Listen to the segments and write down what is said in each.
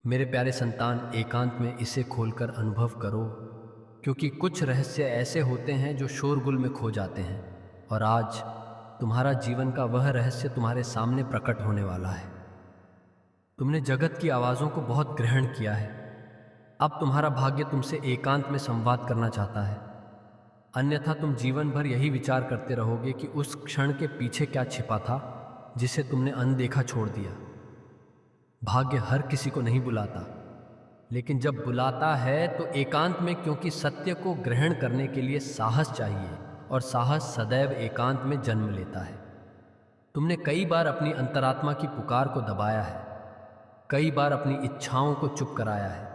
मेरे प्यारे संतान, एकांत में इसे खोलकर अनुभव करो, क्योंकि कुछ रहस्य ऐसे होते हैं जो शोरगुल में खो जाते हैं। और आज तुम्हारा जीवन का वह रहस्य तुम्हारे सामने प्रकट होने वाला है। तुमने जगत की आवाज़ों को बहुत ग्रहण किया है। अब तुम्हारा भाग्य तुमसे एकांत में संवाद करना चाहता है। अन्यथा तुम जीवन भर यही विचार करते रहोगे कि उस क्षण के पीछे क्या छिपा था, जिसे तुमने अनदेखा छोड़ दिया। भाग्य हर किसी को नहीं बुलाता, लेकिन जब बुलाता है तो एकांत में, क्योंकि सत्य को ग्रहण करने के लिए साहस चाहिए, और साहस सदैव एकांत में जन्म लेता है। तुमने कई बार अपनी अंतरात्मा की पुकार को दबाया है, कई बार अपनी इच्छाओं को चुप कराया है,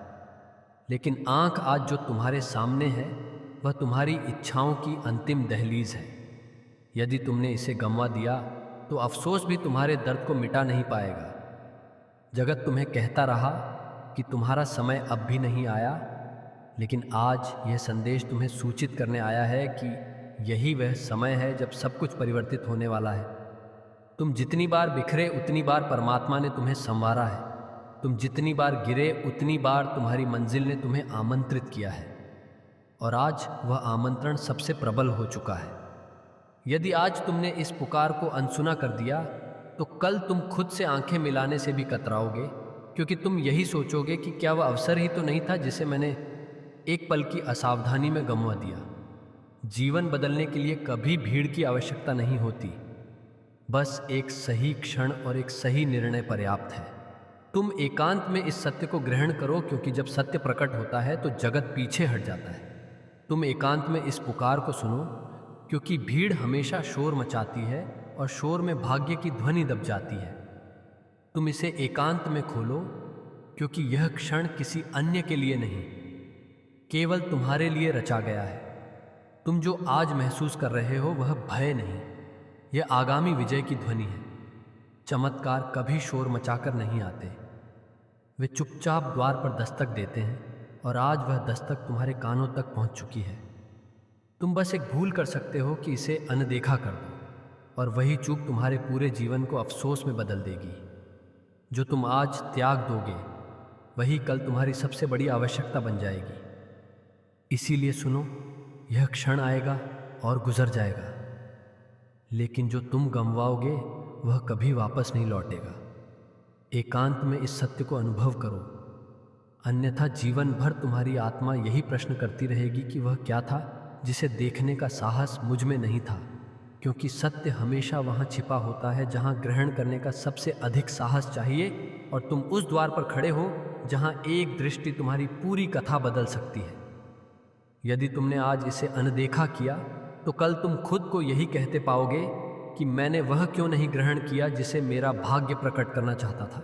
लेकिन आंख आज जो तुम्हारे सामने है वह तुम्हारी इच्छाओं की अंतिम दहलीज है। यदि तुमने इसे गंवा दिया तो अफसोस भी तुम्हारे दर्द को मिटा नहीं पाएगा। जगत तुम्हें कहता रहा कि तुम्हारा समय अब भी नहीं आया, लेकिन आज यह संदेश तुम्हें सूचित करने आया है कि यही वह समय है जब सब कुछ परिवर्तित होने वाला है। तुम जितनी बार बिखरे उतनी बार परमात्मा ने तुम्हें संवारा है। तुम जितनी बार गिरे उतनी बार तुम्हारी मंजिल ने तुम्हें आमंत्रित किया है, और आज वह आमंत्रण सबसे प्रबल हो चुका है। यदि आज तुमने इस पुकार को अनसुना कर दिया तो कल तुम खुद से आंखें मिलाने से भी कतराओगे, क्योंकि तुम यही सोचोगे कि क्या वह अवसर ही तो नहीं था जिसे मैंने एक पल की असावधानी में गंवा दिया। जीवन बदलने के लिए कभी भीड़ की आवश्यकता नहीं होती, बस एक सही क्षण और एक सही निर्णय पर्याप्त है। तुम एकांत में इस सत्य को ग्रहण करो, क्योंकि जब सत्य प्रकट होता है तो जगत पीछे हट जाता है। तुम एकांत में इस पुकार को सुनो, क्योंकि भीड़ हमेशा शोर मचाती है और शोर में भाग्य की ध्वनि दब जाती है। तुम इसे एकांत में खोलो, क्योंकि यह क्षण किसी अन्य के लिए नहीं, केवल तुम्हारे लिए रचा गया है। तुम जो आज महसूस कर रहे हो वह भय नहीं, यह आगामी विजय की ध्वनि है। चमत्कार कभी शोर मचाकर नहीं आते, वे चुपचाप द्वार पर दस्तक देते हैं, और आज वह दस्तक तुम्हारे कानों तक पहुंच चुकी है। तुम बस एक भूल कर सकते हो कि इसे अनदेखा कर दो, और वही चूक तुम्हारे पूरे जीवन को अफसोस में बदल देगी। जो तुम आज त्याग दोगे वही कल तुम्हारी सबसे बड़ी आवश्यकता बन जाएगी। इसीलिए सुनो, यह क्षण आएगा और गुजर जाएगा, लेकिन जो तुम गंवाओगे वह कभी वापस नहीं लौटेगा। एकांत में इस सत्य को अनुभव करो, अन्यथा जीवन भर तुम्हारी आत्मा यही प्रश्न करती रहेगी कि वह क्या था जिसे देखने का साहस मुझ में नहीं था। क्योंकि सत्य हमेशा वहाँ छिपा होता है जहाँ ग्रहण करने का सबसे अधिक साहस चाहिए, और तुम उस द्वार पर खड़े हो जहाँ एक दृष्टि तुम्हारी पूरी कथा बदल सकती है। यदि तुमने आज इसे अनदेखा किया तो कल तुम खुद को यही कहते पाओगे कि मैंने वह क्यों नहीं ग्रहण किया जिसे मेरा भाग्य प्रकट करना चाहता था।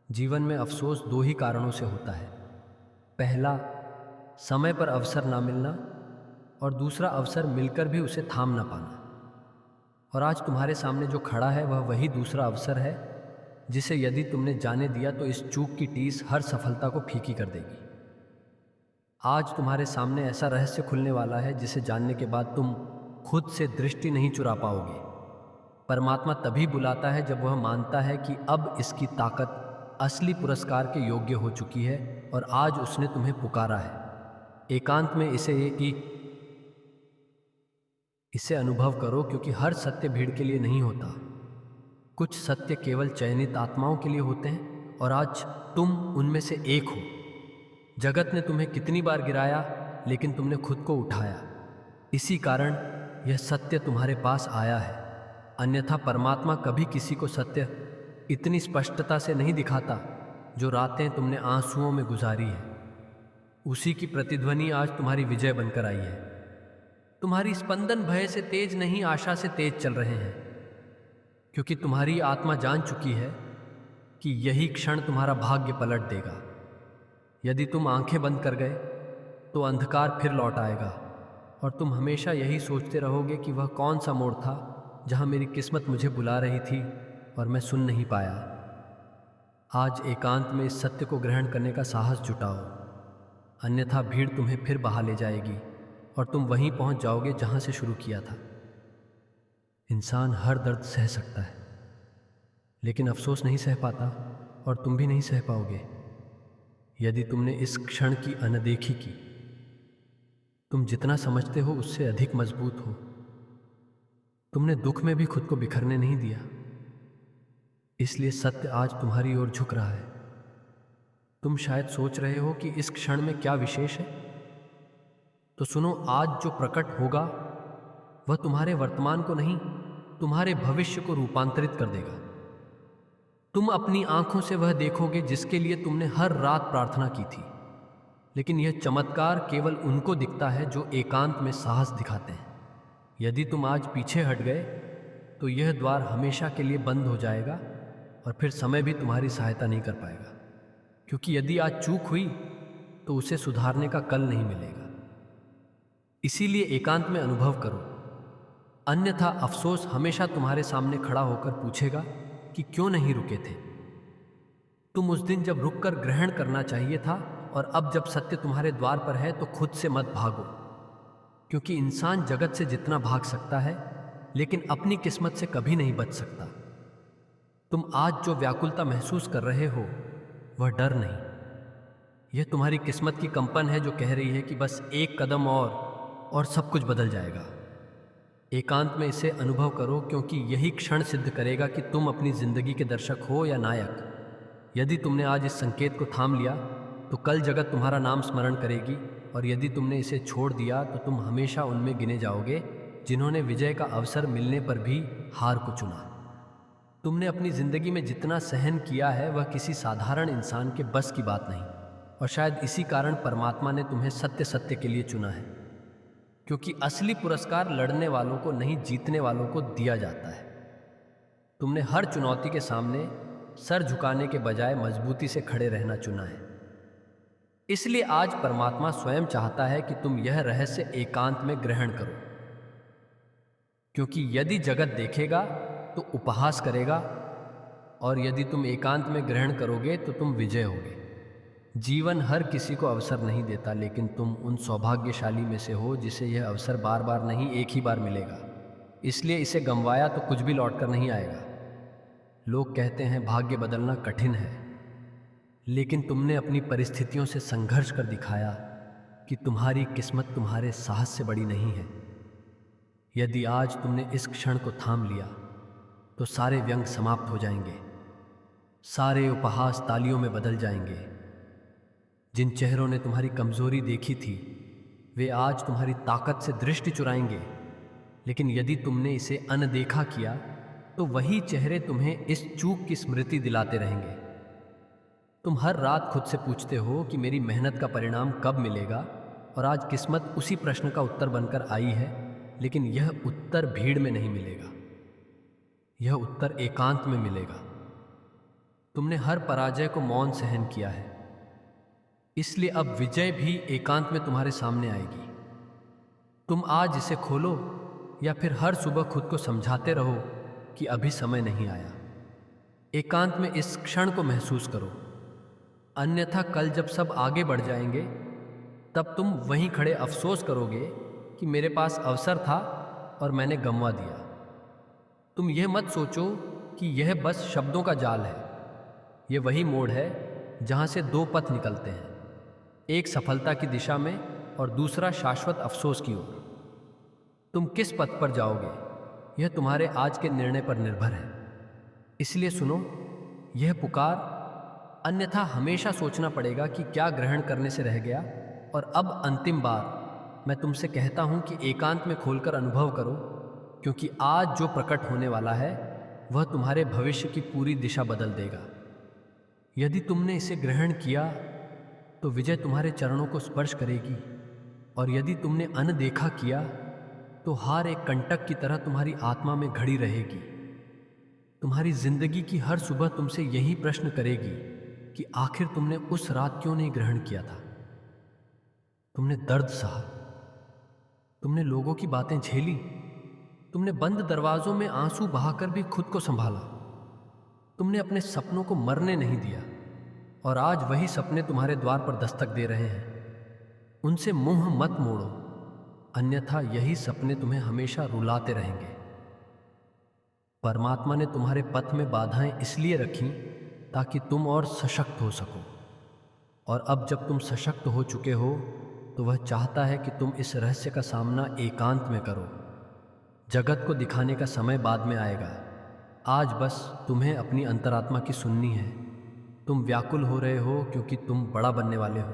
जीवन में अफसोस दो ही कारणों से होता है। पहला, समय पर अवसर ना मिलना, और दूसरा, अवसर मिलकर भी उसे थाम ना पाना। और आज तुम्हारे सामने जो खड़ा है वह वही दूसरा अवसर है, जिसे यदि तुमने जाने दिया तो इस चूक की टीस हर सफलता को फीकी कर देगी। आज तुम्हारे सामने ऐसा रहस्य खुलने वाला है जिसे जानने के बाद तुम खुद से दृष्टि नहीं चुरा पाओगे। परमात्मा तभी बुलाता है जब वह मानता है कि अब इसकी ताकत असली पुरस्कार के योग्य हो चुकी है, और आज उसने तुम्हें पुकारा है। एकांत में इसे अनुभव करो, क्योंकि हर सत्य भीड़ के लिए नहीं होता। कुछ सत्य केवल चयनित आत्माओं के लिए होते हैं, और आज तुम उनमें से एक हो। जगत ने तुम्हें कितनी बार गिराया, लेकिन तुमने खुद को उठाया। इसी कारण यह सत्य तुम्हारे पास आया है। अन्यथा परमात्मा कभी किसी को सत्य इतनी स्पष्टता से नहीं दिखाता। जो रातें तुमने आंसुओं में गुजारी है, उसी की प्रतिध्वनि आज तुम्हारी विजय बनकर आई है। तुम्हारी स्पंदन भय से तेज नहीं, आशा से तेज चल रहे हैं, क्योंकि तुम्हारी आत्मा जान चुकी है कि यही क्षण तुम्हारा भाग्य पलट देगा। यदि तुम आंखें बंद कर गए तो अंधकार फिर लौट आएगा, और तुम हमेशा यही सोचते रहोगे कि वह कौन सा मोड़ था जहां मेरी किस्मत मुझे बुला रही थी और मैं सुन नहीं पाया। आज एकांत में इस सत्य को ग्रहण करने का साहस जुटाओ, अन्यथा भीड़ तुम्हें फिर बहा ले जाएगी, और तुम वहीं पहुंच जाओगे जहां से शुरू किया था। इंसान हर दर्द सह सकता है, लेकिन अफसोस नहीं सह पाता, और तुम भी नहीं सह पाओगे। यदि तुमने इस क्षण की अनदेखी की, तुम जितना समझते हो उससे अधिक मजबूत हो। तुमने दुख में भी खुद को बिखरने नहीं दिया, इसलिए सत्य आज तुम्हारी ओर झुक रहा है। तुम शायद सोच रहे हो कि इस क्षण में क्या विशेष है, तो सुनो, आज जो प्रकट होगा वह तुम्हारे वर्तमान को नहीं, तुम्हारे भविष्य को रूपांतरित कर देगा। तुम अपनी आंखों से वह देखोगे जिसके लिए तुमने हर रात प्रार्थना की थी। लेकिन यह चमत्कार केवल उनको दिखता है जो एकांत में साहस दिखाते हैं। यदि तुम आज पीछे हट गए तो यह द्वार हमेशा के लिए बंद हो जाएगा और फिर समय भी तुम्हारी सहायता नहीं कर पाएगा, क्योंकि यदि आज चूक हुई तो उसे सुधारने का कल नहीं मिलेगा। इसीलिए एकांत में अनुभव करो, अन्यथा अफसोस हमेशा तुम्हारे सामने खड़ा होकर पूछेगा कि क्यों नहीं रुके थे। तुम उस दिन जब रुककर ग्रहण करना चाहिए था, और अब जब सत्य तुम्हारे द्वार पर है तो खुद से मत भागो, क्योंकि इंसान जगत से जितना भाग सकता है लेकिन अपनी किस्मत से कभी नहीं बच सकता। तुम आज जो व्याकुलता महसूस कर रहे हो वह डर नहीं, यह तुम्हारी किस्मत की कंपन है जो कह रही है कि बस एक कदम और सब कुछ बदल जाएगा। एकांत में इसे अनुभव करो, क्योंकि यही क्षण सिद्ध करेगा कि तुम अपनी जिंदगी के दर्शक हो या नायक। यदि तुमने आज इस संकेत को थाम लिया तो कल जगत तुम्हारा नाम स्मरण करेगी, और यदि तुमने इसे छोड़ दिया तो तुम हमेशा उनमें गिने जाओगे जिन्होंने विजय का अवसर मिलने पर भी हार को चुना। तुमने अपनी जिंदगी में जितना सहन किया है वह किसी साधारण इंसान के बस की बात नहीं, और शायद इसी कारण परमात्मा ने तुम्हें सत्य सत्य के लिए चुना है, क्योंकि असली पुरस्कार लड़ने वालों को नहीं, जीतने वालों को दिया जाता है। तुमने हर चुनौती के सामने सर झुकाने के बजाय मजबूती से खड़े रहना चुना है। इसलिए आज परमात्मा स्वयं चाहता है कि तुम यह रहस्य एकांत में ग्रहण करो, क्योंकि यदि जगत देखेगा तो उपहास करेगा, और यदि तुम एकांत में ग्रहण करोगे तो तुम विजय होगे। जीवन हर किसी को अवसर नहीं देता, लेकिन तुम उन सौभाग्यशाली में से हो जिसे यह अवसर बार बार नहीं, एक ही बार मिलेगा। इसलिए इसे गंवाया तो कुछ भी लौट कर नहीं आएगा। लोग कहते हैं भाग्य बदलना कठिन है, लेकिन तुमने अपनी परिस्थितियों से संघर्ष कर दिखाया कि तुम्हारी किस्मत तुम्हारे साहस से बड़ी नहीं है। यदि आज तुमने इस क्षण को थाम लिया तो सारे व्यंग समाप्त हो जाएंगे, सारे उपहास तालियों में बदल जाएंगे। जिन चेहरों ने तुम्हारी कमजोरी देखी थी वे आज तुम्हारी ताकत से दृष्टि चुराएंगे, लेकिन यदि तुमने इसे अनदेखा किया तो वही चेहरे तुम्हें इस चूक की स्मृति दिलाते रहेंगे। तुम हर रात खुद से पूछते हो कि मेरी मेहनत का परिणाम कब मिलेगा, और आज किस्मत उसी प्रश्न का उत्तर बनकर आई है, लेकिन यह उत्तर भीड़ में नहीं मिलेगा, यह उत्तर एकांत में मिलेगा। तुमने हर पराजय को मौन सहन किया है, इसलिए अब विजय भी एकांत में तुम्हारे सामने आएगी। तुम आज इसे खोलो या फिर हर सुबह खुद को समझाते रहो कि अभी समय नहीं आया। एकांत में इस क्षण को महसूस करो, अन्यथा कल जब सब आगे बढ़ जाएंगे तब तुम वहीं खड़े अफसोस करोगे कि मेरे पास अवसर था और मैंने गंवा दिया। तुम यह मत सोचो कि यह बस शब्दों का जाल है, यह वही मोड़ है जहां से दो पथ निकलते हैं, एक सफलता की दिशा में और दूसरा शाश्वत अफसोस की ओर। तुम किस पथ पर जाओगे यह तुम्हारे आज के निर्णय पर निर्भर है। इसलिए सुनो यह पुकार, अन्यथा हमेशा सोचना पड़ेगा कि क्या ग्रहण करने से रह गया। और अब अंतिम बार मैं तुमसे कहता हूं कि एकांत में खोलकर अनुभव करो, क्योंकि आज जो प्रकट होने वाला है वह तुम्हारे भविष्य की पूरी दिशा बदल देगा। यदि तुमने इसे ग्रहण किया तो विजय तुम्हारे चरणों को स्पर्श करेगी, और यदि तुमने अनदेखा किया तो हार एक कंटक की तरह तुम्हारी आत्मा में घड़ी रहेगी। तुम्हारी जिंदगी की हर सुबह तुमसे यही प्रश्न करेगी कि आखिर तुमने उस रात क्यों नहीं ग्रहण किया था। तुमने दर्द सहा, तुमने लोगों की बातें झेली, तुमने बंद दरवाजों में आंसू बहाकर भी खुद को संभाला। तुमने अपने सपनों को मरने नहीं दिया, और आज वही सपने तुम्हारे द्वार पर दस्तक दे रहे हैं। उनसे मुंह मत मोड़ो, अन्यथा यही सपने तुम्हें हमेशा रुलाते रहेंगे। परमात्मा ने तुम्हारे पथ में बाधाएं इसलिए रखी ताकि तुम और सशक्त हो सको। और अब जब तुम सशक्त हो चुके हो तो वह चाहता है कि तुम इस रहस्य का सामना एकांत में करो। जगत को दिखाने का समय बाद में आएगा। आज बस तुम्हें अपनी अंतरात्मा की सुननी है। तुम व्याकुल हो रहे हो क्योंकि तुम बड़ा बनने वाले हो।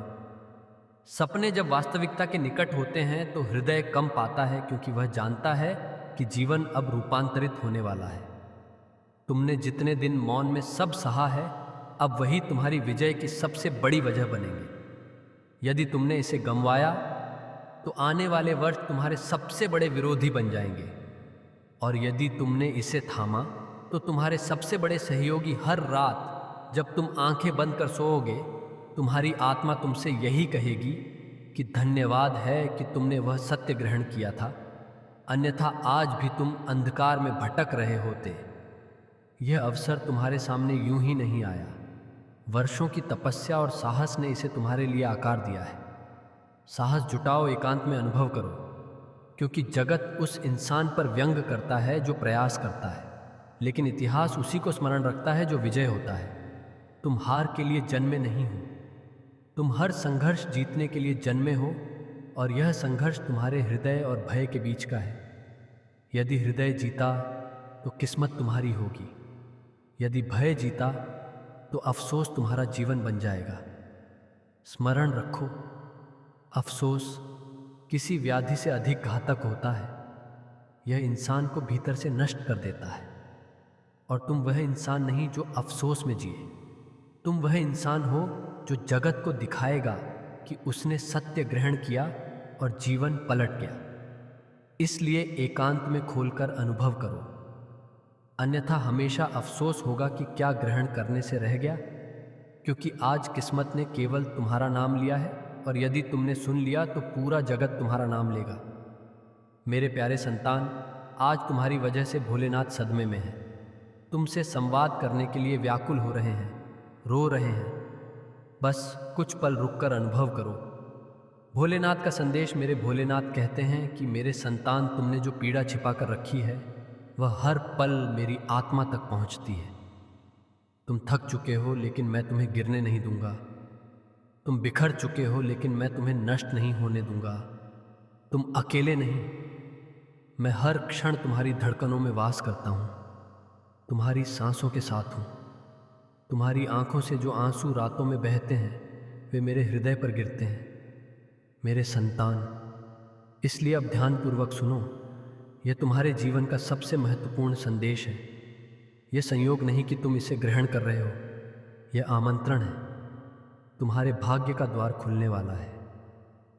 सपने जब वास्तविकता के निकट होते हैं तो हृदय कम पाता है, क्योंकि वह जानता है कि जीवन अब रूपांतरित होने वाला है। तुमने जितने दिन मौन में सब सहा है, अब वही तुम्हारी विजय की सबसे बड़ी वजह बनेंगे। यदि तुमने इसे गंवाया तो आने वाले वर्ष तुम्हारे सबसे बड़े विरोधी बन जाएंगे, और यदि तुमने इसे थामा तो तुम्हारे सबसे बड़े सहयोगी हर रात जब तुम आंखें बंद कर सोओगे, तुम्हारी आत्मा तुमसे यही कहेगी कि धन्यवाद है कि तुमने वह सत्य ग्रहण किया था, अन्यथा आज भी तुम अंधकार में भटक रहे होते। यह अवसर तुम्हारे सामने यूं ही नहीं आया। वर्षों की तपस्या और साहस ने इसे तुम्हारे लिए आकार दिया है। साहस जुटाओ, एकांत में अनुभव करो, क्योंकि जगत उस इंसान पर व्यंग करता है जो प्रयास करता है, लेकिन इतिहास उसी को स्मरण रखता है जो विजय होता है। तुम हार के लिए जन्मे नहीं हो, तुम हर संघर्ष जीतने के लिए जन्मे हो, और यह संघर्ष तुम्हारे हृदय और भय के बीच का है। यदि हृदय जीता तो किस्मत तुम्हारी होगी, यदि भय जीता तो अफसोस तुम्हारा जीवन बन जाएगा। स्मरण रखो, अफसोस किसी व्याधि से अधिक घातक होता है। यह इंसान को भीतर से नष्ट कर देता है, और तुम वह इंसान नहीं जो अफसोस में जिए। तुम वह इंसान हो जो जगत को दिखाएगा कि उसने सत्य ग्रहण किया और जीवन पलट गया। इसलिए एकांत में खोलकर अनुभव करो, अन्यथा हमेशा अफसोस होगा कि क्या ग्रहण करने से रह गया, क्योंकि आज किस्मत ने केवल तुम्हारा नाम लिया है, और यदि तुमने सुन लिया तो पूरा जगत तुम्हारा नाम लेगा। मेरे प्यारे संतान, आज तुम्हारी वजह से भोलेनाथ सदमे में है। तुमसे संवाद करने के लिए व्याकुल हो रहे हैं, रो रहे हैं। बस कुछ पल रुककर अनुभव करो। भोलेनाथ का संदेश। मेरे भोलेनाथ कहते हैं कि मेरे संतान, तुमने जो पीड़ा छिपा कर रखी है वह हर पल मेरी आत्मा तक पहुंचती है। तुम थक चुके हो, लेकिन मैं तुम्हें गिरने नहीं दूंगा। तुम बिखर चुके हो, लेकिन मैं तुम्हें नष्ट नहीं होने दूंगा। तुम अकेले नहीं, मैं हर क्षण तुम्हारी धड़कनों में वास करता हूं, तुम्हारी सांसों के साथ हूं। तुम्हारी आंखों से जो आंसू रातों में बहते हैं वे मेरे हृदय पर गिरते हैं। मेरे संतान, इसलिए अब ध्यानपूर्वक सुनो। यह तुम्हारे जीवन का सबसे महत्वपूर्ण संदेश है। यह संयोग नहीं कि तुम इसे ग्रहण कर रहे हो, यह आमंत्रण है। तुम्हारे भाग्य का द्वार खुलने वाला है,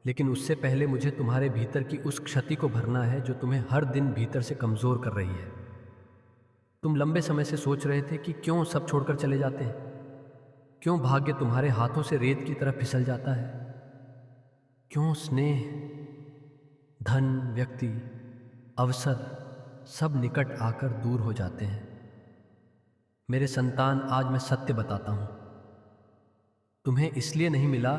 लेकिन उससे पहले मुझे तुम्हारे भीतर की उस क्षति को भरना है जो तुम्हें हर दिन भीतर से कमज़ोर कर रही है। तुम लंबे समय से सोच रहे थे कि क्यों सब छोड़कर चले जाते हैं, क्यों भाग्य तुम्हारे हाथों से रेत की तरह फिसल जाता है, क्यों स्नेह, धन, व्यक्ति, अवसर सब निकट आकर दूर हो जाते हैं। मेरे संतान, आज मैं सत्य बताता हूं। तुम्हें इसलिए नहीं मिला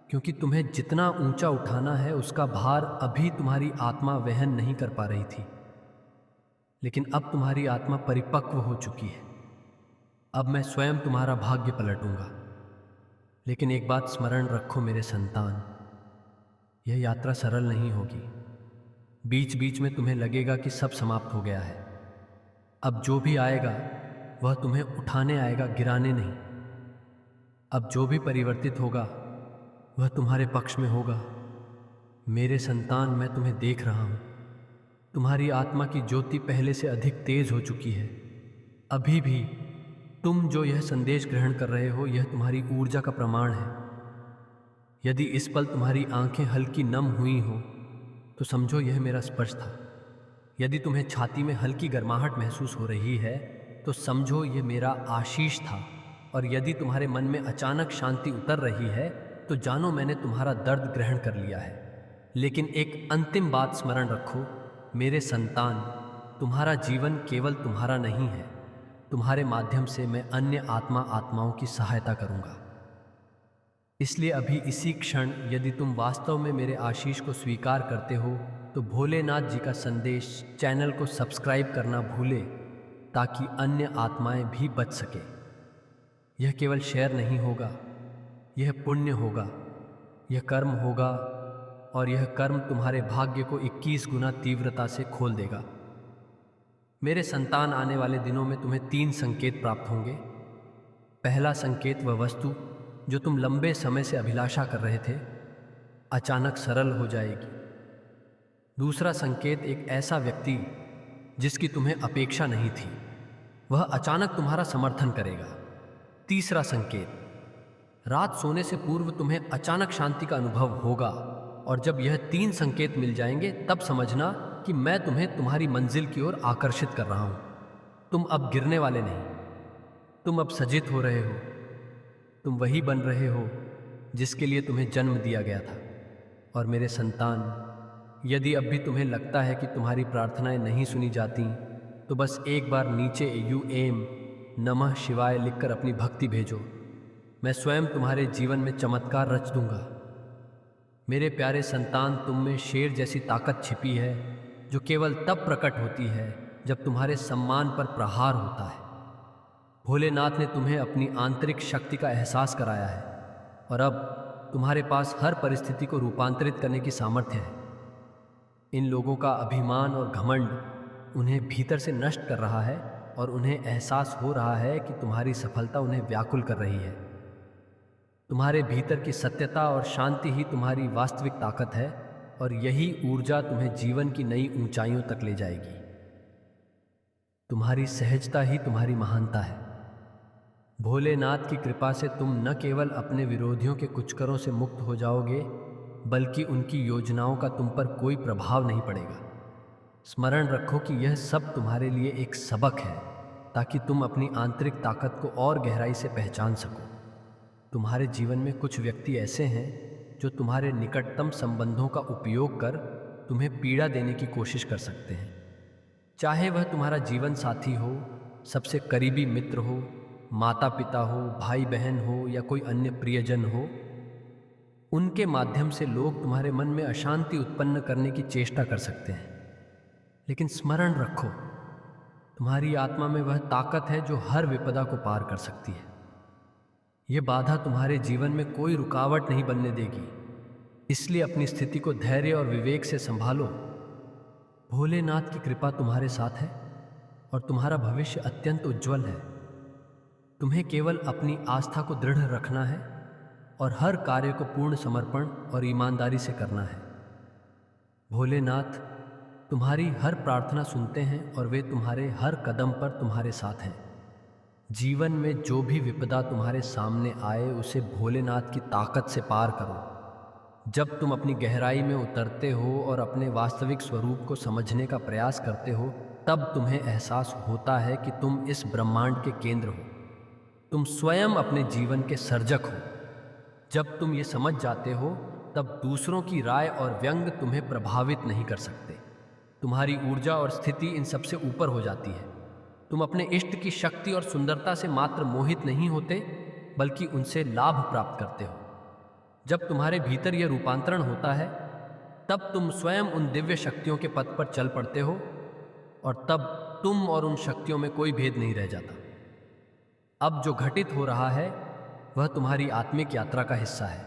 क्योंकि तुम्हें जितना ऊंचा उठाना है उसका भार अभी तुम्हारी आत्मा वहन नहीं कर पा रही थी, लेकिन अब तुम्हारी आत्मा परिपक्व हो चुकी है। अब मैं स्वयं तुम्हारा भाग्य पलटूंगा। लेकिन एक बात स्मरण रखो मेरे संतान, यह यात्रा सरल नहीं होगी। बीच बीच में तुम्हें लगेगा कि सब समाप्त हो गया है। अब जो भी आएगा वह तुम्हें उठाने आएगा, गिराने नहीं। अब जो भी परिवर्तित होगा वह तुम्हारे पक्ष में होगा। मेरे संतान, मैं तुम्हें देख रहा हूं। तुम्हारी आत्मा की ज्योति पहले से अधिक तेज हो चुकी है। अभी भी तुम जो यह संदेश ग्रहण कर रहे हो, यह तुम्हारी ऊर्जा का प्रमाण है। यदि इस पल तुम्हारी आंखें हल्की नम हुई हो तो समझो यह मेरा स्पर्श था। यदि तुम्हें छाती में हल्की गर्माहट महसूस हो रही है तो समझो यह मेरा आशीष था। और यदि तुम्हारे मन में अचानक शांति उतर रही है तो जानो मैंने तुम्हारा दर्द ग्रहण कर लिया है। लेकिन एक अंतिम बात स्मरण रखो मेरे संतान, तुम्हारा जीवन केवल तुम्हारा नहीं है। तुम्हारे माध्यम से मैं अन्य आत्माओं की सहायता करूंगा। इसलिए अभी इसी क्षण यदि तुम वास्तव में मेरे आशीष को स्वीकार करते हो तो भोलेनाथ जी का संदेश चैनल को सब्सक्राइब करना भूले, ताकि अन्य आत्माएं भी बच सके। यह केवल शेयर नहीं होगा, यह पुण्य होगा, यह कर्म होगा, और यह कर्म तुम्हारे भाग्य को 21 गुना तीव्रता से खोल देगा। मेरे संतान, आने वाले दिनों में तुम्हें 3 संकेत प्राप्त होंगे। पहला संकेत, वह वस्तु जो तुम लंबे समय से अभिलाषा कर रहे थे अचानक सरल हो जाएगी। दूसरा संकेत, एक ऐसा व्यक्ति जिसकी तुम्हें अपेक्षा नहीं थी, वह अचानक तुम्हारा समर्थन करेगा। तीसरा संकेत, रात सोने से पूर्व तुम्हें अचानक शांति का अनुभव होगा, और जब यह 3 संकेत मिल जाएंगे तब समझना कि मैं तुम्हें तुम्हारी मंजिल की ओर आकर्षित कर रहा हूं। तुम अब गिरने वाले नहीं, तुम अब सजित हो रहे हो, तुम वही बन रहे हो जिसके लिए तुम्हें जन्म दिया गया था। और मेरे संतान, यदि अब भी तुम्हें लगता है कि तुम्हारी प्रार्थनाएं नहीं सुनी जाती, तो बस एक बार नीचे UM नमः शिवाय लिखकर अपनी भक्ति भेजो। मैं स्वयं तुम्हारे जीवन में चमत्कार रच दूंगा। मेरे प्यारे संतान, तुम में शेर जैसी ताकत छिपी है जो केवल तब प्रकट होती है जब तुम्हारे सम्मान पर प्रहार होता है। भोलेनाथ ने तुम्हें अपनी आंतरिक शक्ति का एहसास कराया है, और अब तुम्हारे पास हर परिस्थिति को रूपांतरित करने की सामर्थ्य है। इन लोगों का अभिमान और घमंड उन्हें भीतर से नष्ट कर रहा है, और उन्हें एहसास हो रहा है कि तुम्हारी सफलता उन्हें व्याकुल कर रही है। तुम्हारे भीतर की सत्यता और शांति ही तुम्हारी वास्तविक ताकत है, और यही ऊर्जा तुम्हें जीवन की नई ऊंचाइयों तक ले जाएगी। तुम्हारी सहजता ही तुम्हारी महानता है। भोलेनाथ की कृपा से तुम न केवल अपने विरोधियों के कुचकरों से मुक्त हो जाओगे, बल्कि उनकी योजनाओं का तुम पर कोई प्रभाव नहीं पड़ेगा। स्मरण रखो कि यह सब तुम्हारे लिए एक सबक है, ताकि तुम अपनी आंतरिक ताकत को और गहराई से पहचान सको। तुम्हारे जीवन में कुछ व्यक्ति ऐसे हैं जो तुम्हारे निकटतम संबंधों का उपयोग कर तुम्हें पीड़ा देने की कोशिश कर सकते हैं। चाहे वह तुम्हारा जीवन साथी हो, सबसे करीबी मित्र हो, माता पिता हो, भाई बहन हो, या कोई अन्य प्रियजन हो, उनके माध्यम से लोग तुम्हारे मन में अशांति उत्पन्न करने की चेष्टा कर सकते हैं। लेकिन स्मरण रखो, तुम्हारी आत्मा में वह ताकत है जो हर विपदा को पार कर सकती है। यह बाधा तुम्हारे जीवन में कोई रुकावट नहीं बनने देगी, इसलिए अपनी स्थिति को धैर्य और विवेक से संभालो। भोलेनाथ की कृपा तुम्हारे साथ है, और तुम्हारा भविष्य अत्यंत उज्जवल है। तुम्हें केवल अपनी आस्था को दृढ़ रखना है, और हर कार्य को पूर्ण समर्पण और ईमानदारी से करना है। भोलेनाथ तुम्हारी हर प्रार्थना सुनते हैं, और वे तुम्हारे हर कदम पर तुम्हारे साथ हैं। जीवन में जो भी विपदा तुम्हारे सामने आए, उसे भोलेनाथ की ताकत से पार करो। जब तुम अपनी गहराई में उतरते हो और अपने वास्तविक स्वरूप को समझने का प्रयास करते हो, तब तुम्हें एहसास होता है कि तुम इस ब्रह्मांड के केंद्र हो। तुम स्वयं अपने जीवन के सर्जक हो। जब तुम ये समझ जाते हो, तब दूसरों की राय और व्यंग तुम्हें प्रभावित नहीं कर सकते। तुम्हारी ऊर्जा और स्थिति इन सबसे ऊपर हो जाती है। तुम अपने इष्ट की शक्ति और सुंदरता से मात्र मोहित नहीं होते, बल्कि उनसे लाभ प्राप्त करते हो। जब तुम्हारे भीतर यह रूपांतरण होता है, तब तुम स्वयं उन दिव्य शक्तियों के पथ पर चल पड़ते हो, और तब तुम और उन शक्तियों में कोई भेद नहीं रह जाता। अब जो घटित हो रहा है, वह तुम्हारी आत्मिक यात्रा का हिस्सा है।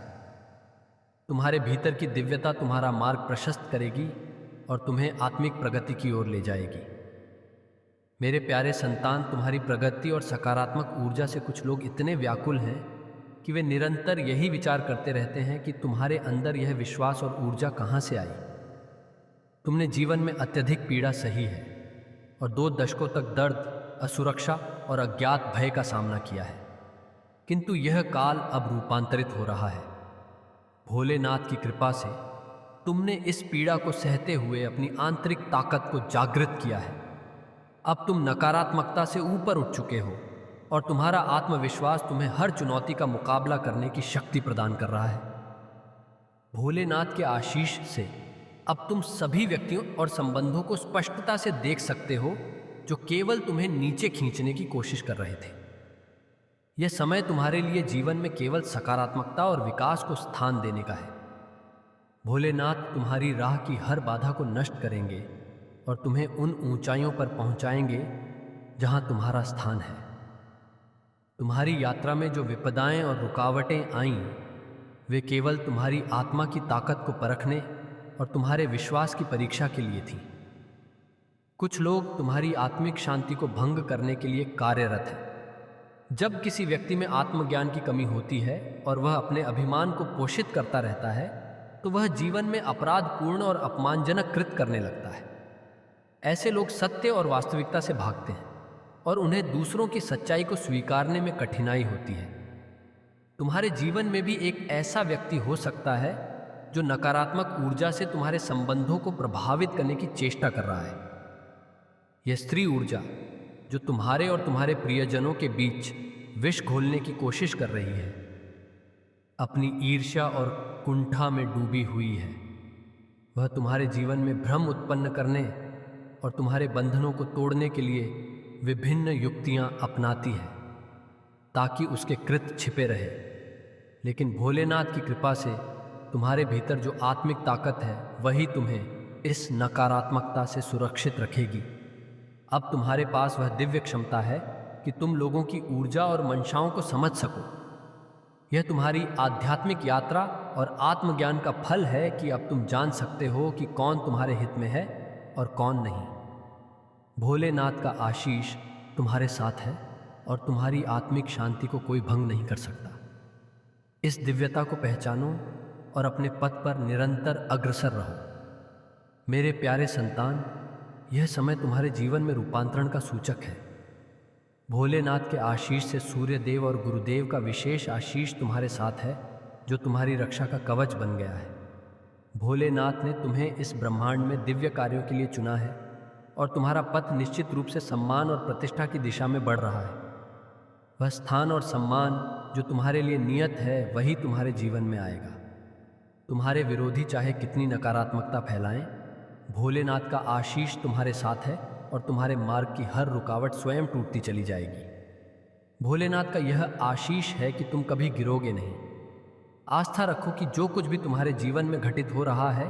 तुम्हारे भीतर की दिव्यता तुम्हारा मार्ग प्रशस्त करेगी और तुम्हें आत्मिक प्रगति की ओर ले जाएगी। मेरे प्यारे संतान, तुम्हारी प्रगति और सकारात्मक ऊर्जा से कुछ लोग इतने व्याकुल हैं कि वे निरंतर यही विचार करते रहते हैं कि तुम्हारे अंदर यह विश्वास और ऊर्जा कहाँ से आई। तुमने जीवन में अत्यधिक पीड़ा सही है, और 2 दशकों तक दर्द, असुरक्षा और अज्ञात भय का सामना किया है। किंतु यह काल अब रूपांतरित हो रहा है। भोलेनाथ की कृपा से तुमने इस पीड़ा को सहते हुए अपनी आंतरिक ताकत को जागृत किया है। अब तुम नकारात्मकता से ऊपर उठ चुके हो, और तुम्हारा आत्मविश्वास तुम्हें हर चुनौती का मुकाबला करने की शक्ति प्रदान कर रहा है। भोलेनाथ के आशीष से अब तुम सभी व्यक्तियों और संबंधों को स्पष्टता से देख सकते हो जो केवल तुम्हें नीचे खींचने की कोशिश कर रहे थे। यह समय तुम्हारे लिए जीवन में केवल सकारात्मकता और विकास को स्थान देने का है। भोलेनाथ तुम्हारी राह की हर बाधा को नष्ट करेंगे और तुम्हें उन ऊंचाइयों पर पहुंचाएंगे जहां तुम्हारा स्थान है। तुम्हारी यात्रा में जो विपदाएं और रुकावटें आईं, वे केवल तुम्हारी आत्मा की ताकत को परखने और तुम्हारे विश्वास की परीक्षा के लिए थीं। कुछ लोग तुम्हारी आत्मिक शांति को भंग करने के लिए कार्यरत हैं। जब किसी व्यक्ति में आत्मज्ञान की कमी होती है और वह अपने अभिमान को पोषित करता रहता है, तो वह जीवन में अपराधपूर्ण और अपमानजनक कृत्य करने लगता है। ऐसे लोग सत्य और वास्तविकता से भागते हैं और उन्हें दूसरों की सच्चाई को स्वीकारने में कठिनाई होती है। तुम्हारे जीवन में भी एक ऐसा व्यक्ति हो सकता है जो नकारात्मक ऊर्जा से तुम्हारे संबंधों को प्रभावित करने की चेष्टा कर रहा है। यह स्त्री ऊर्जा जो तुम्हारे और तुम्हारे प्रियजनों के बीच विष घोलने की कोशिश कर रही है, अपनी ईर्ष्या और कुंठा में डूबी हुई है। वह तुम्हारे जीवन में भ्रम उत्पन्न करने और तुम्हारे बंधनों को तोड़ने के लिए विभिन्न युक्तियां अपनाती है ताकि उसके कृत्य छिपे रहे। लेकिन भोलेनाथ की कृपा से तुम्हारे भीतर जो आत्मिक ताकत है, वही तुम्हें इस नकारात्मकता से सुरक्षित रखेगी। अब तुम्हारे पास वह दिव्य क्षमता है कि तुम लोगों की ऊर्जा और मंशाओं को समझ सको। यह तुम्हारी आध्यात्मिक यात्रा और आत्मज्ञान का फल है कि अब तुम जान सकते हो कि कौन तुम्हारे हित में है और कौन नहीं। भोलेनाथ का आशीष तुम्हारे साथ है और तुम्हारी आत्मिक शांति को कोई भंग नहीं कर सकता। इस दिव्यता को पहचानो और अपने पथ पर निरंतर अग्रसर रहो। मेरे प्यारे संतान, यह समय तुम्हारे जीवन में रूपांतरण का सूचक है। भोलेनाथ के आशीष से सूर्य देव और गुरुदेव का विशेष आशीष तुम्हारे साथ है, जो तुम्हारी रक्षा का कवच बन गया है। भोलेनाथ ने तुम्हें इस ब्रह्मांड में दिव्य कार्यों के लिए चुना है और तुम्हारा पथ निश्चित रूप से सम्मान और प्रतिष्ठा की दिशा में बढ़ रहा है। वह स्थान और सम्मान जो तुम्हारे लिए नियत है, वही तुम्हारे जीवन में आएगा। तुम्हारे विरोधी चाहे कितनी नकारात्मकता फैलाएं, भोलेनाथ का आशीष तुम्हारे साथ है और तुम्हारे मार्ग की हर रुकावट स्वयं टूटती चली जाएगी। भोलेनाथ का यह आशीष है कि तुम कभी गिरोगे नहीं। आस्था रखो कि जो कुछ भी तुम्हारे जीवन में घटित हो रहा है,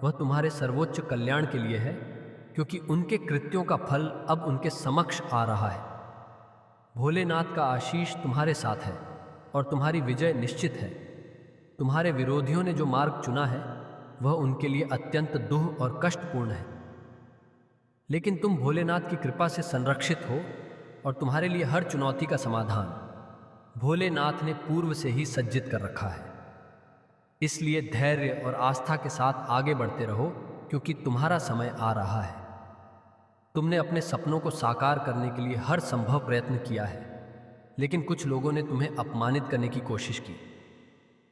वह तुम्हारे सर्वोच्च कल्याण के लिए है, क्योंकि उनके कृत्यों का फल अब उनके समक्ष आ रहा है। भोलेनाथ का आशीष तुम्हारे साथ है और तुम्हारी विजय निश्चित है। तुम्हारे विरोधियों ने जो मार्ग चुना है, वह उनके लिए अत्यंत दुह और कष्टपूर्ण है, लेकिन तुम भोलेनाथ की कृपा से संरक्षित हो और तुम्हारे लिए हर चुनौती का समाधान भोलेनाथ ने पूर्व से ही सज्जित कर रखा है। इसलिए धैर्य और आस्था के साथ आगे बढ़ते रहो, क्योंकि तुम्हारा समय आ रहा है। तुमने अपने सपनों को साकार करने के लिए हर संभव प्रयत्न किया है, लेकिन कुछ लोगों ने तुम्हें अपमानित करने की कोशिश की,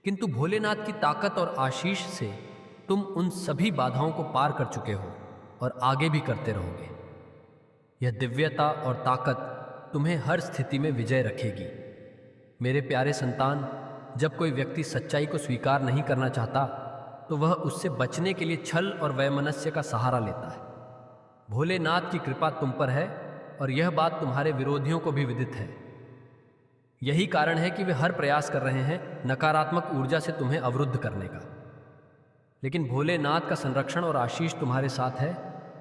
किंतु भोलेनाथ की ताकत और आशीष से तुम उन सभी बाधाओं को पार कर चुके हो और आगे भी करते रहोगे। यह दिव्यता और ताकत तुम्हें हर स्थिति में विजय रखेगी। मेरे प्यारे संतान, जब कोई व्यक्ति सच्चाई को स्वीकार नहीं करना चाहता, तो वह उससे बचने के लिए छल और वैमनस्य का सहारा लेता है। भोलेनाथ की कृपा तुम पर है और यह बात तुम्हारे विरोधियों को भी विदित है। यही कारण है कि वे हर प्रयास कर रहे हैं नकारात्मक ऊर्जा से तुम्हें अवरुद्ध करने का। लेकिन भोलेनाथ का संरक्षण और आशीष तुम्हारे साथ है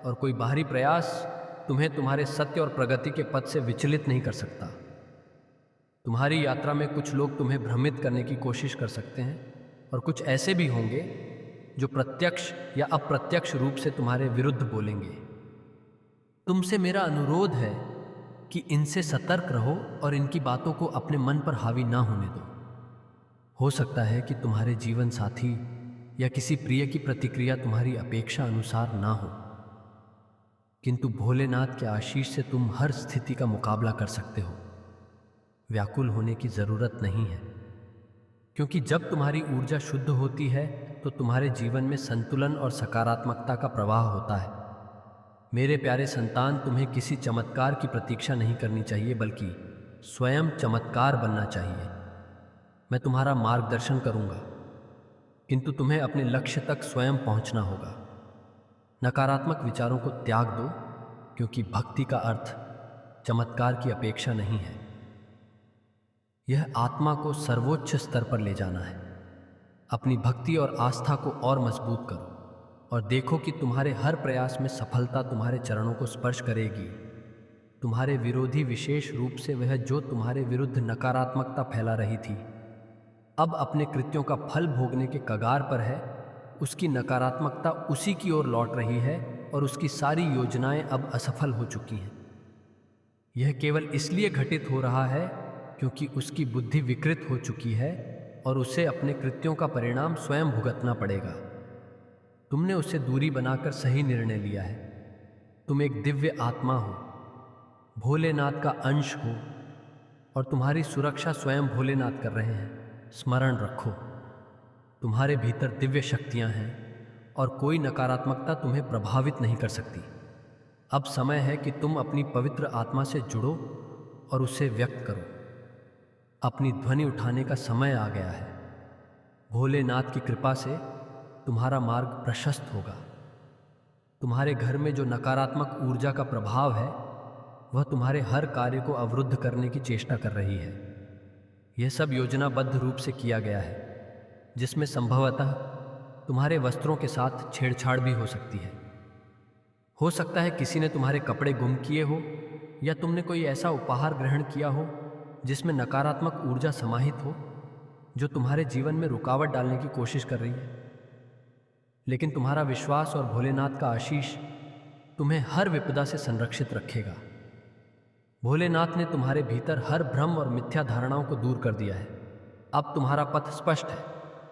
और कोई बाहरी प्रयास तुम्हें तुम्हारे सत्य और प्रगति के पथ से विचलित नहीं कर सकता। तुम्हारी यात्रा में कुछ लोग तुम्हें भ्रमित करने की कोशिश कर सकते हैं और कुछ ऐसे भी होंगे जो प्रत्यक्ष या अप्रत्यक्ष रूप से तुम्हारे विरुद्ध बोलेंगे। तुमसे मेरा अनुरोध है कि इनसे सतर्क रहो और इनकी बातों को अपने मन पर हावी ना होने दो। हो सकता है कि तुम्हारे जीवन साथी या किसी प्रिय की प्रतिक्रिया तुम्हारी अपेक्षा अनुसार ना हो, किंतु भोलेनाथ के आशीष से तुम हर स्थिति का मुकाबला कर सकते हो। व्याकुल होने की जरूरत नहीं है, क्योंकि जब तुम्हारी ऊर्जा शुद्ध होती है तो तुम्हारे जीवन में संतुलन और सकारात्मकता का प्रवाह होता है। मेरे प्यारे संतान, तुम्हें किसी चमत्कार की प्रतीक्षा नहीं करनी चाहिए, बल्कि स्वयं चमत्कार बनना चाहिए। मैं तुम्हारा मार्गदर्शन करूंगा, किंतु तुम्हें अपने लक्ष्य तक स्वयं पहुंचना होगा। नकारात्मक विचारों को त्याग दो, क्योंकि भक्ति का अर्थ चमत्कार की अपेक्षा नहीं है। यह आत्मा को सर्वोच्च स्तर पर ले जाना है। अपनी भक्ति और आस्था को और मजबूत करो और देखो कि तुम्हारे हर प्रयास में सफलता तुम्हारे चरणों को स्पर्श करेगी। तुम्हारे विरोधी, विशेष रूप से वह जो तुम्हारे विरुद्ध नकारात्मकता फैला रही थी, अब अपने कृत्यों का फल भोगने के कगार पर है। उसकी नकारात्मकता उसी की ओर लौट रही है और उसकी सारी योजनाएं अब असफल हो चुकी हैं। यह केवल इसलिए घटित हो रहा है क्योंकि उसकी बुद्धि विकृत हो चुकी है और उसे अपने कृत्यों का परिणाम स्वयं भुगतना पड़ेगा। तुमने उससे दूरी बनाकर सही निर्णय लिया है। तुम एक दिव्य आत्मा हो, भोलेनाथ का अंश हो और तुम्हारी सुरक्षा स्वयं भोलेनाथ कर रहे हैं। स्मरण रखो, तुम्हारे भीतर दिव्य शक्तियां हैं और कोई नकारात्मकता तुम्हें प्रभावित नहीं कर सकती। अब समय है कि तुम अपनी पवित्र आत्मा से जुड़ो और उसे व्यक्त करो। अपनी ध्वनि उठाने का समय आ गया है। भोलेनाथ की कृपा से तुम्हारा मार्ग प्रशस्त होगा। तुम्हारे घर में जो नकारात्मक ऊर्जा का प्रभाव है वह तुम्हारे हर कार्य को अवरुद्ध करने की चेष्टा कर रही है। यह सब योजनाबद्ध रूप से किया गया है, जिसमें संभवतः तुम्हारे वस्त्रों के साथ छेड़छाड़ भी हो सकती है। हो सकता है किसी ने तुम्हारे कपड़े गुम किए हो या तुमने कोई ऐसा उपहार ग्रहण किया हो जिसमें नकारात्मक ऊर्जा समाहित हो, जो तुम्हारे जीवन में रुकावट डालने की कोशिश कर रही है। लेकिन तुम्हारा विश्वास और भोलेनाथ का आशीष तुम्हें हर विपदा से संरक्षित रखेगा। भोलेनाथ ने तुम्हारे भीतर हर भ्रम और मिथ्या धारणाओं को दूर कर दिया है। अब तुम्हारा पथ स्पष्ट है।